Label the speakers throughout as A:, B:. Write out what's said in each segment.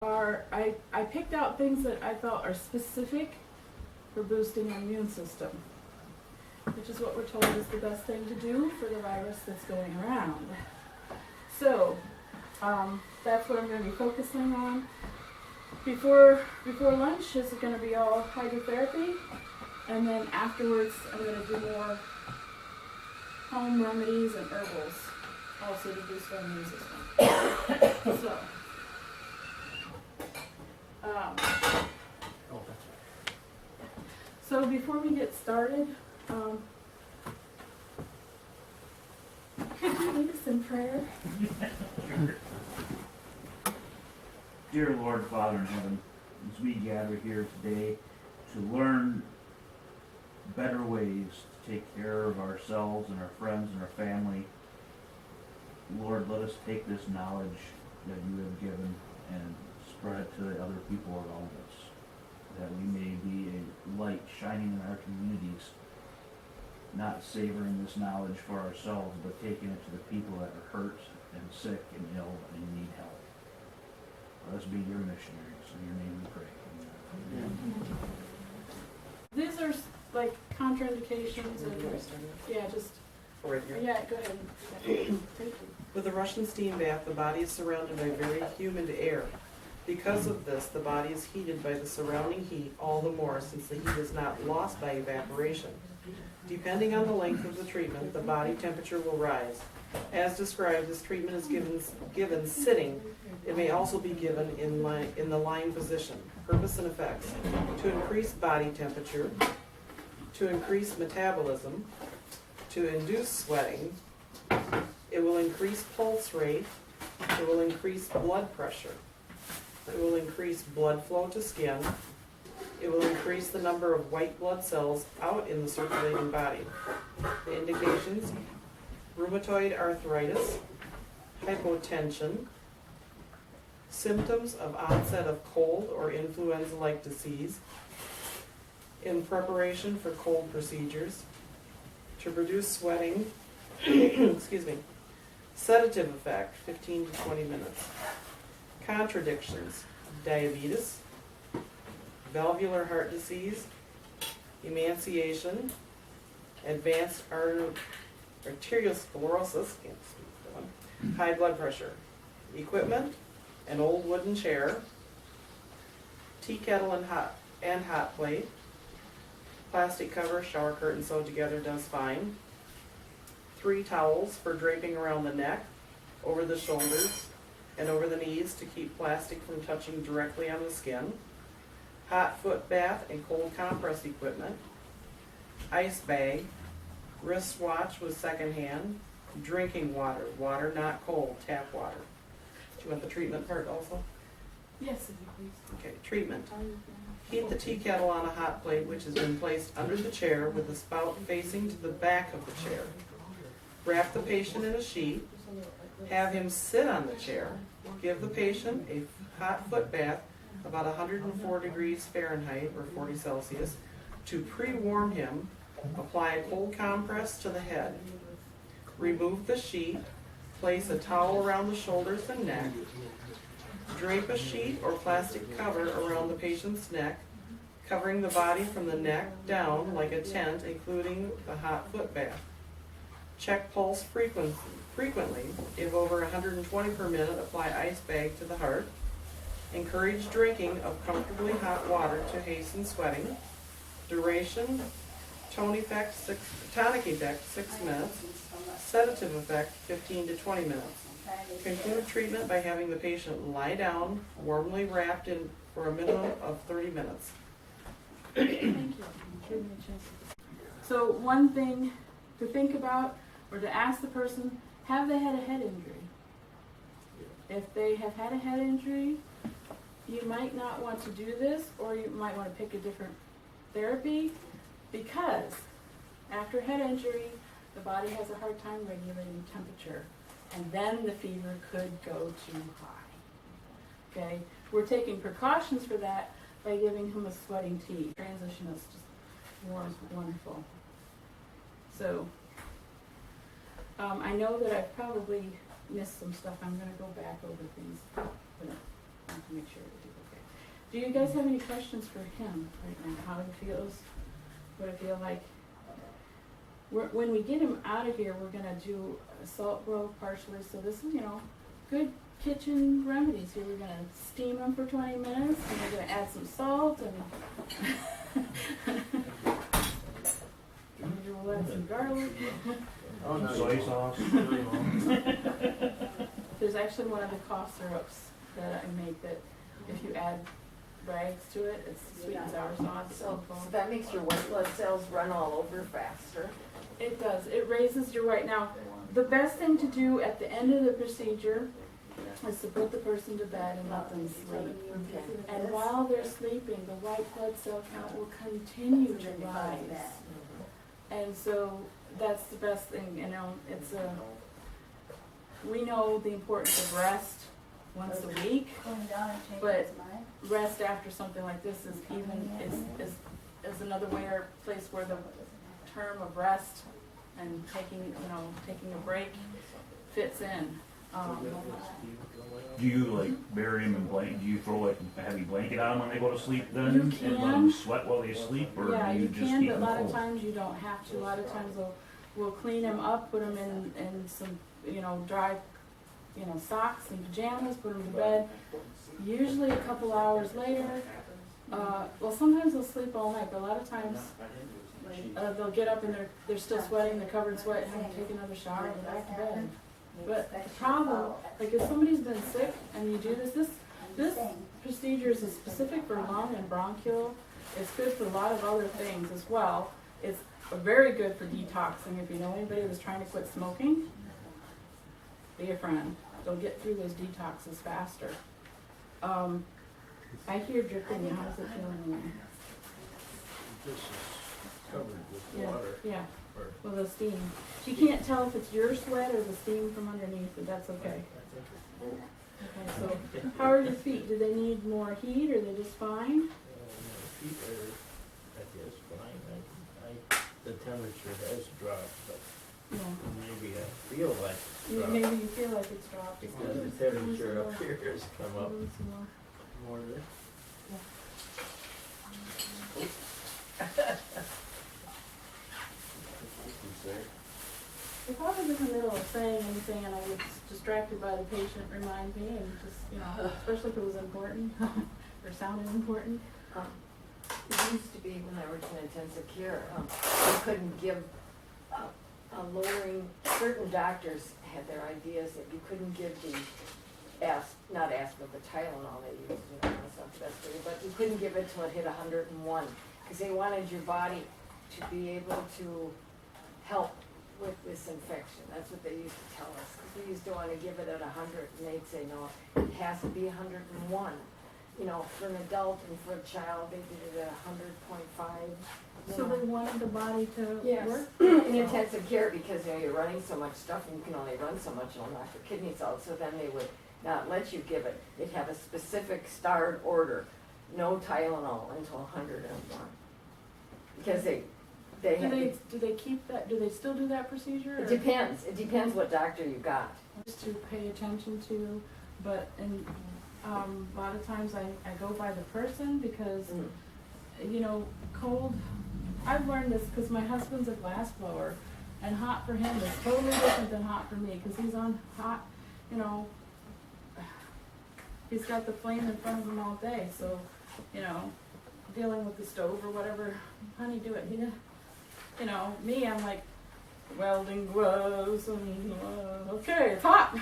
A: I picked out things that I felt are specific for boosting the immune system, which is what we're told is the best thing to do for the virus that's going around. So that's what I'm going to be focusing on. Before lunch is going to be all hydrotherapy, and then afterwards I'm going to do more home remedies and herbals, also to boost our immune system. So before we get started, could you lead us in prayer?
B: Dear Lord, Father in heaven, as we gather here today to learn better ways to take care of ourselves and our friends and our family, Lord, let us take this knowledge that you have given and spread it to the other people around us, that we may be a light shining in our communities, not savoring this knowledge for ourselves, but taking it to the people that are hurt and sick and ill and need help. Let us be your missionaries. In your name we pray. Amen.
A: These are like contraindications and yeah, just
C: Right here.
A: yeah, go ahead. Thank you.
C: With a Russian steam bath, the body is surrounded by very humid air. Because of this, the body is heated by the surrounding heat all the more since the heat is not lost by evaporation. Depending on the length of the treatment, the body temperature will rise. As described, this treatment is given sitting. It may also be given in the lying position. Purpose and effects: to increase body temperature, to increase metabolism, to induce sweating. It will increase pulse rate. It will increase blood pressure. It will increase blood flow to skin. It will increase the number of white blood cells out in the circulating body. The indications: rheumatoid arthritis, hypotension, symptoms of onset of cold or influenza-like disease, in preparation for cold procedures, to reduce sweating, excuse me, sedative effect, 15 to 20 minutes. Contradictions: diabetes, valvular heart disease, emaciation, advanced arteriosclerosis, can't speak that one, high blood pressure. Equipment: an old wooden chair, tea kettle and hot plate, plastic cover, shower curtain sewed together does fine, 3 towels for draping around the neck, over the shoulders, and over the knees to keep plastic from touching directly on the skin, hot foot bath and cold compress equipment, ice bag, wristwatch with second hand, drinking water, water not cold, tap water. Do you want the treatment part also?
A: Yes, if you please.
C: Okay, treatment. Heat the tea kettle on a hot plate which has been placed under the chair with the spout facing to the back of the chair. Wrap the patient in a sheet. Have him sit on the chair. Give the patient a hot foot bath about 104 degrees Fahrenheit or 40 Celsius. To pre-warm him, apply a cold compress to the head. Remove the sheet. Place a towel around the shoulders and neck. Drape a sheet or plastic cover around the patient's neck, covering the body from the neck down like a tent, including the hot foot bath. Check pulse frequently. If over 120 per minute, apply ice bag to the heart. Encourage drinking of comfortably hot water to hasten sweating. Duration: tonic effect 6 minutes. Sedative effect 15 to 20 minutes. Conclude treatment by having the patient lie down, warmly wrapped in for a minimum of 30 minutes.
A: Thank you. Give me a chance. So one thing to think about or to ask the person, have they had a head injury? If they have had a head injury, you might not want to do this, or you might want to pick a different therapy, because after head injury, the body has a hard time regulating temperature, and then the fever could go too high. Okay, we're taking precautions for that by giving him a sweating tea. Transition is just wonderful. So I know that I've probably missed some stuff. I'm going to go back over things. But to make sure everything's okay. Do you guys have any questions for him right now? How he feels? What it feel like? When we get him out of here, we're gonna do a salt roll partially. So this is, good kitchen remedies here. We're gonna steam them for 20 minutes, and we're gonna add some salt, and maybe we'll add some garlic.
D: Oh, no.
B: Soy sauce.
A: There's actually one of the cough syrups that I make that if you add rags to it, it's sweet and sour sauce.
D: So that makes your white blood cells run all over faster.
A: It does. It raises your white. Now, the best thing to do at the end of the procedure is to put the person to bed and let them sleep.
D: Okay.
A: And while they're sleeping, the white blood cell count will continue to rise. And so that's the best thing, it's we know the importance of rest once a week, but rest after something like this is is another place where the term of rest and taking a break fits in.
B: Do you like bury them in blanket? Do you throw like a heavy blanket on them when they go to sleep then?
A: You
B: And let
A: can.
B: them sweat while they sleep, or
A: Yeah,
B: do
A: you
B: you just
A: can,
B: keep
A: but a
B: them
A: lot of
B: cold?
A: times you don't have to. A lot of times we'll clean them up, put them in some, dry, socks and pajamas, put them to bed. Usually a couple hours later, sometimes they'll sleep all night, but a lot of times they'll get up and they're still sweating, they're covered in sweat, and have to take another shower and go back to bed. But the problem, like if somebody's been sick and you do this procedure is specific for lung and bronchial. It's good for a lot of other things as well. It's very good for detoxing. If you know anybody that's trying to quit smoking, be a friend. They'll get through those detoxes faster. I hear dripping. How does it feel in there?
E: This is covered with
A: Yeah,
E: water.
A: yeah.
E: Or-
A: Well, the steam. You can't tell if it's your sweat or the steam from underneath, but that's okay. Okay, so how are your feet? Do they need more heat or are they just fine?
E: Feet are, I guess, fine. The temperature has dropped, but
A: Yeah.
E: maybe I feel like it's dropped.
A: Maybe you feel like it's dropped.
E: Because the temperature up here has come up
A: Some more.
E: more than.
A: If I was in the middle of saying anything and I was distracted by the patient, remind me and just, especially if it was important or sounded important.
D: It used to be when I worked in intensive care, you couldn't give a lowering, certain doctors had their ideas that you couldn't give not aspirin, but Tylenol they used, that's not the best for you, but you couldn't give it till it hit 101, because they wanted your body to be able to help with this infection. That's what they used to tell us, because we used to want to give it at 100, and they'd say, no, it has to be 101. For an adult and for a child, they did it at 100.5.
A: So they wanted the body to
D: Yes,
A: work?
D: in intensive care, because you're running so much stuff and you can only run so much, it'll knock your kidneys out. So then they would not let you give it. They'd have a specific starred order, no Tylenol until 101, because they
A: Do they keep that? Do they still do that procedure?
D: It depends. It depends what doctor you got.
A: Just to pay attention to, but a lot of times I go by the person because, cold, I've learned this because my husband's a glass blower, and hot for him is totally different than hot for me because he's on hot, he's got the flame in front of him all day, so, dealing with the stove or whatever, honey, do it, me, I'm like, welding gloves and, okay, it's hot.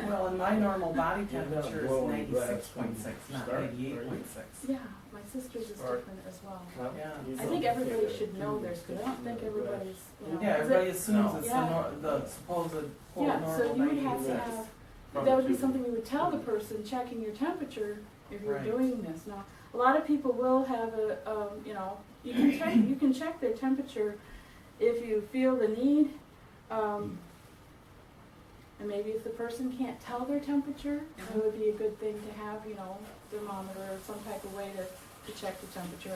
C: Well, and my normal body
E: You're not
C: temperature is
E: blowing glass
C: 96.6, not
E: start,
C: 98.6.
A: Yeah, my sister's is different as well.
C: Yeah.
A: I think everybody should know theirs, because I don't think everybody's,
C: Yeah,
A: 'cause
C: everybody
A: it-
C: assumes it's
A: Yeah.
C: the supposed quote
A: Yeah,
C: normal
A: so you would have to
C: 96.
A: have, that would be something we would tell the person checking your temperature if you're
C: Right.
A: doing this. Now, a lot of people will have you can check their temperature if you feel the need. And maybe if the person can't tell their temperature, it would be a good thing to have, thermometer or some type of way to check the temperature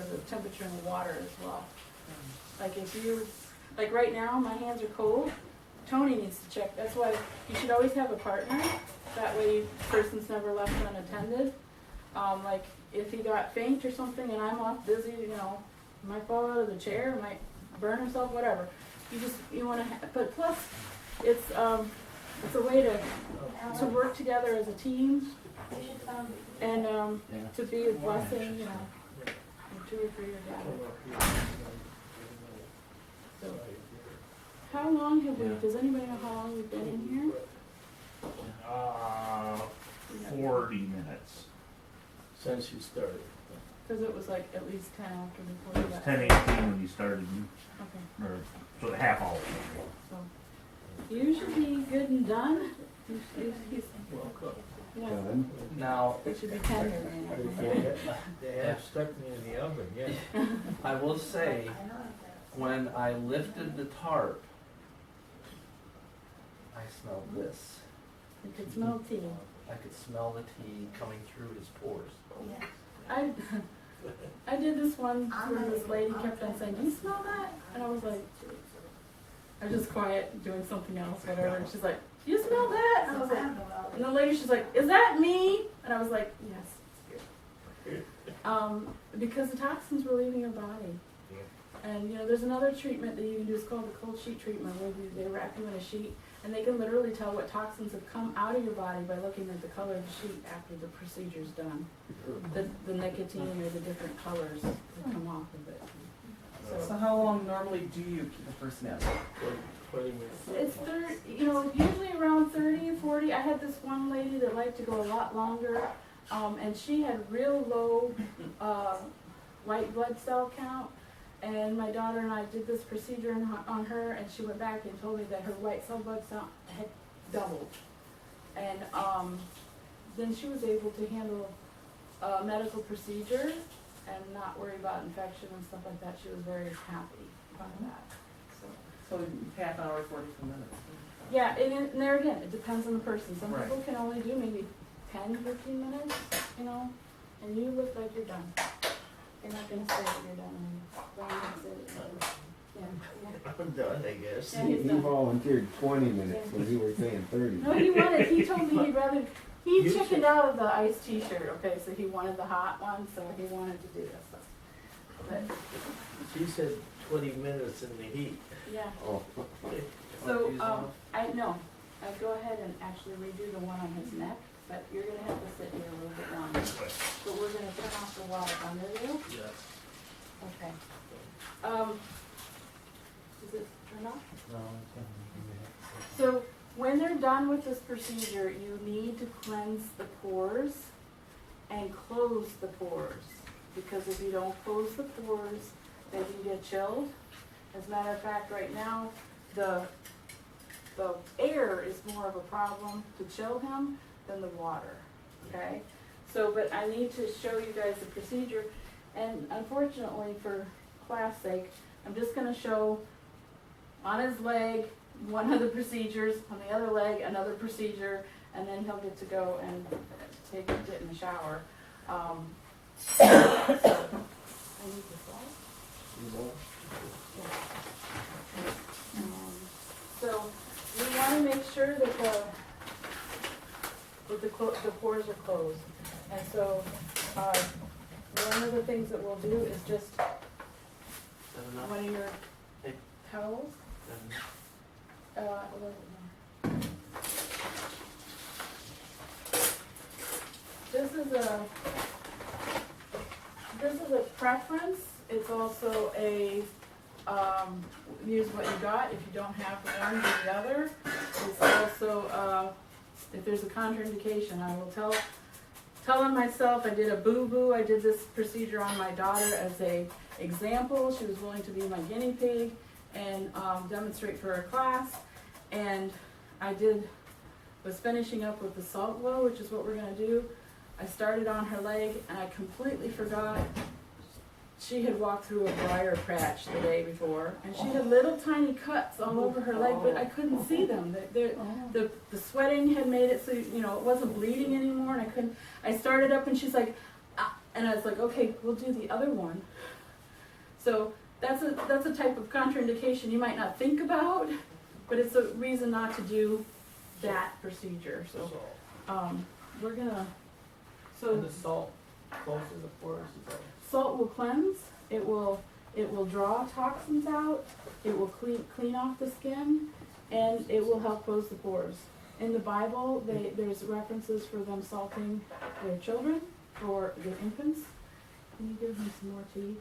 A: in the water as well. Like like right now, my hands are cold. Tony needs to check. That's why you should always have a partner That way, the person's never left unattended. Like if he got faint or something and I'm off busy, you know, might fall out of the chair, might burn himself, whatever. You want to, but plus, it's a way to work together as a team and to be a blessing, you know, to or for your dad. So, how long have we? Does anybody know how long we've been in here?
B: 40 minutes.
E: Since you started.
A: Because it was like at least 10 after before
B: It
A: you
B: was
A: got
B: 10:18 when you started,
A: Okay.
B: or so half hour.
A: So you should be good and done. He's yeah.
F: Done.
G: Now,
A: It should be tender.
G: they
E: I've
G: have,
E: stuck me in the oven, yeah.
G: I will say, when I lifted the tarp, I smelled this.
A: You could smell tea.
G: I could smell the tea coming through his pores.
A: I did this one where this lady kept on saying, "Do you smell that?" And I was like, I was just quiet doing something else, whatever. And she's like, "Do you smell that?" And I was like, and the lady, she's like, "Is that me?" And I was like, "Yes, it's you." Because the toxins were leaving your body. And you know, there's another treatment that you can do. It's called the cold sheet treatment, where they wrap you in a sheet, and they can literally tell what toxins have come out of your body by looking at the color of the sheet after the procedure's done. The nicotine or the different colors that come off of it.
C: So how long normally do you keep a person in?
E: 20 minutes.
A: It's usually around 30, 40. I had this one lady that liked to go a lot longer, and she had real low white blood cell count. And my daughter and I did this procedure on her, and she went back and told me that her white cell blood cell had doubled. And then she was able to handle a medical procedure and not worry about infection and stuff like that. She was very happy about that.
C: So half hour, 45 minutes.
A: Yeah, and there again, it depends on the person. Some
C: Right.
A: people can only do maybe 10, 15 minutes, you know, and you look like you're done. You're not going to say that you're done. You're gonna say that you're done. Yeah.
E: I'm done, I guess.
A: Yeah,
F: He
A: he's done.
F: volunteered 20 minutes when you were saying 30.
A: No, he told me he'd rather, he chickened out of the iced t-shirt, okay, so he wanted the hot one, so he wanted to do this. But,
E: She said 20 minutes in the heat.
A: yeah,
F: Oh,
A: so, I go ahead and actually redo the one on his neck, but you're gonna have to sit here a little bit longer. But we're gonna turn off the water under you,
E: Yes.
A: okay. Is it turned off?
E: No,
A: So when they're done with this procedure, you need to cleanse the pores and close the pores. Because if you don't close the pores, they can get chilled. As a matter of fact, right now, the air is more of a problem to chill him than the water, okay? So, but I need to show you guys the procedure, and unfortunately, for class sake, I'm just gonna show on his leg one of the procedures, on the other leg another procedure, and then he'll get to go and get in the shower. So, I need this light. So we want to make sure that the pores are closed. And so one of the things that we'll do is just one of your towels. A little bit more. This is a preference. It's also a use what you got. If you don't have one, do the other. It's also if there's a contraindication, I will tell on myself. I did a boo-boo. I did this procedure on my daughter as a example. She was willing to be my guinea pig and demonstrate for her class. And I was finishing up with the salt glow, which is what we're gonna do. I started on her leg and I completely forgot she had walked through a briar patch the day before, and she had little tiny cuts all over her leg, but I couldn't see them. The sweating had made it so, you know, it wasn't bleeding anymore, and I started up and she's like, ah, and I was like, okay, we'll do the other one. So that's a type of contraindication you might not think about, but it's a reason not to do that procedure. So we're gonna,
E: And
A: so
E: the salt closes the pores, is that?
A: salt will cleanse, it will draw toxins out, it will clean off the skin, and it will help close the pores. In the Bible, there's references for them salting their children, for their infants. Can you give me some more tea?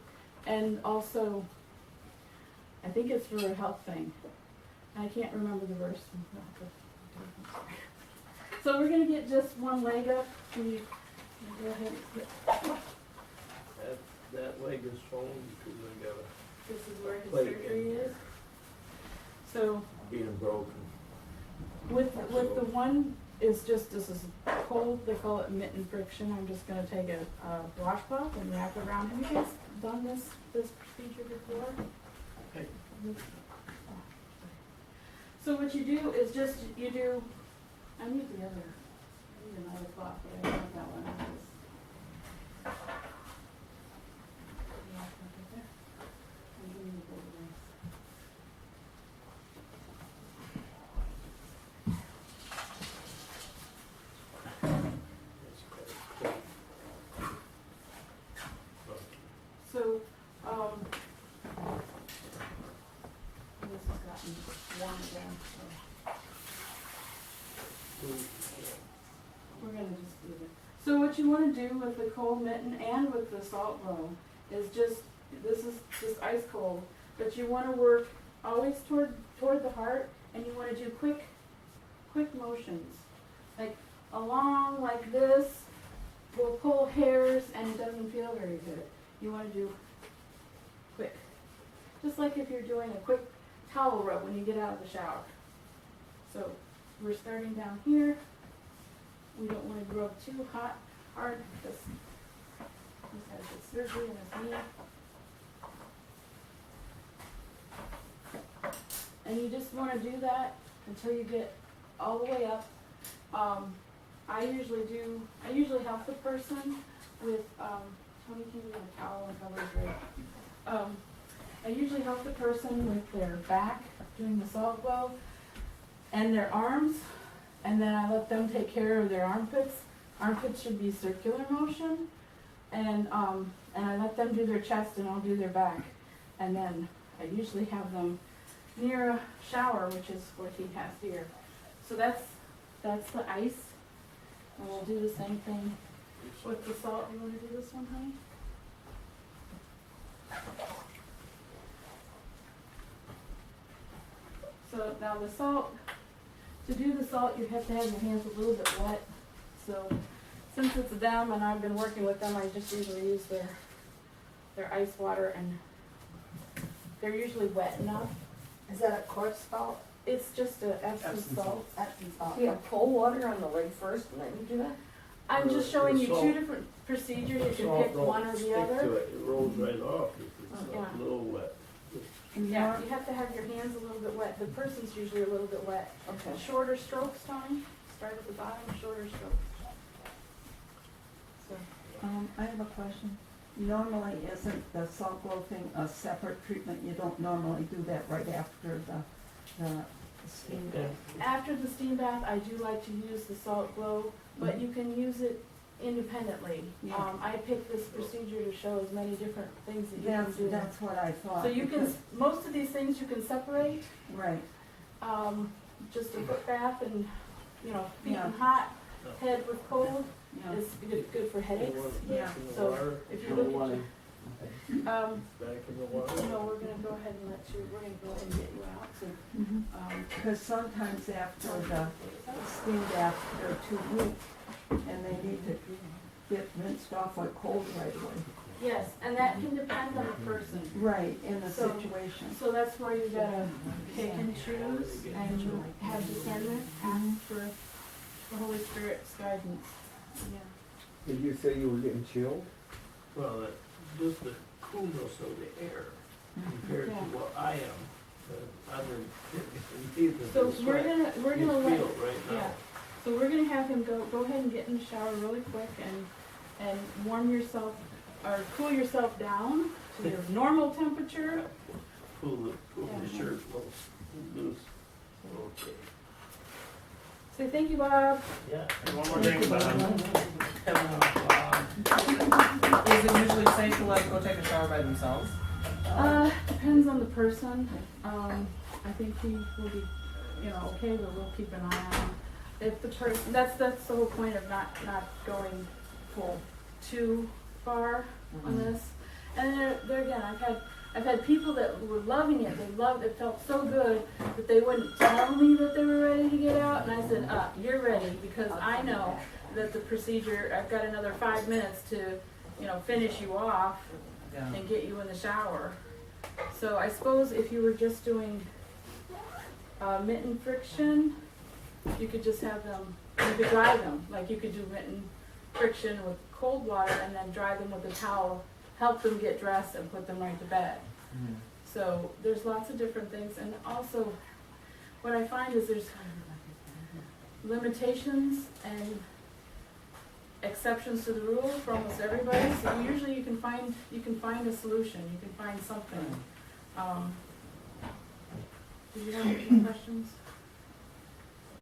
A: And also, I think it's for a health thing. I can't remember the verse. So we're gonna get just one leg up. Can you go ahead?
E: That leg is swollen because I got
A: This is where his
E: Leg
A: surgery
E: in.
A: is. So
E: being broken.
A: with the one is just, this is cold, they call it mitten friction. I'm just gonna take a washcloth and wrap it around. Have you guys done this procedure before?
E: Hey.
A: So what you do is just, I need another cloth, but I don't have that one. So, this has gotten warm again, so we're gonna just do it. So what you wanna do with the cold mitten and with the salt blow is just, this is just ice cold, but you wanna work always toward the heart, and you wanna do quick motions. Like along like this, will pull hairs and it doesn't feel very good. You wanna do quick. Just like if you're doing a quick towel rub when you get out of the shower. So we're starting down here. We don't want to rub too hard because he's had his surgery in his knee. And you just want to do that until you get all the way up. I usually help the person with, Tony, can you get a towel and cover his leg? I usually help the person with their back, doing the salt blow, and their arms, and then I let them take care of their armpits. Armpits should be circular motion, and I let them do their chest and I'll do their back. And then I usually have them near a shower, which is what he has here. So that's the ice, and we'll do the same thing with the salt. You wanna do this one, honey? So now the salt, to do the salt, you have to have your hands a little bit wet. So since it's them and I've been working with them, I just usually use their ice water, and they're usually wet enough.
H: Is that a coarse salt?
A: It's just a Epsom salt.
H: Epsom salt.
D: Do you have cold water on the leg first and then you do that?
A: I'm just showing you
E: Salt.
A: two different procedures. You can
E: Salt
A: pick
E: don't
A: one or the
E: stick to
A: other.
E: it. It rolls right off if it's
A: Yeah.
E: a little wet.
A: Yeah, you have to have your hands a little bit wet. The person's usually a little bit wet.
D: Okay.
A: Shorter strokes, Tony. Start at the bottom, shorter strokes. So,
H: I have a question. Normally, isn't the salt glow thing a separate treatment? You don't normally do that right after the steam bath?
A: after the steam bath, I do like to use the salt glow, but you can use it independently.
H: Yeah.
A: I picked this procedure to show as many different things that you can do.
H: That's what I thought.
A: So you can,
H: because-
A: most of these things you can separate.
H: Right,
A: Just a foot bath and, feet
H: Yeah.
A: and hot, head with cold
H: yeah.
A: is good for headaches.
H: Yeah.
E: Back in the
A: So
E: water,
A: if you look at your,
E: back in the water.
A: no, we're gonna go ahead and we're gonna go ahead and get you out, so,
H: Because sometimes after the steam bath, they're too weak, and they need to get rinsed off with cold right away.
A: yes, and that can depend on the person.
H: Right, in the
A: So-
H: situation.
A: So that's where you gotta pick and choose and have discernment, ask for the Holy Spirit's guidance. Yeah.
F: Did you say you were getting chilled?
E: Well, just the coolness of the air compared to
A: Yeah.
E: what I am. I'm in
A: So we're gonna
E: You
A: let,
E: feel it right now.
A: yeah. So we're gonna have him go ahead and get in the shower really quick and warm yourself, or cool yourself down to your normal temperature.
E: Pull the
A: Yeah.
E: shirt loose. Okay.
A: Say thank you, Bob.
E: Yeah.
B: And one more thing, Bob.
C: Is it usually safe to let them go take a shower by themselves?
A: Depends on the person. I think he will be, okay, but we'll keep an eye on him. If the person, that's the whole point of not going too far on this. And there again, I've had people that were loving it. They loved it, felt so good that they wouldn't tell me that they were ready to get out. And I said, you're ready, because I know that the procedure, I've got another 5 minutes to, finish you off
C: Yeah.
A: and get you in the shower. So I suppose if you were just doing mitten friction, you could just have them, you could dry them. Like you could do mitten friction with cold water and then dry them with a towel, help them get dressed and put them right to bed. So there's lots of different things. And also what I find is there's limitations and exceptions to the rule for almost everybody. So usually you can find a solution. You can find something. Did you have any questions?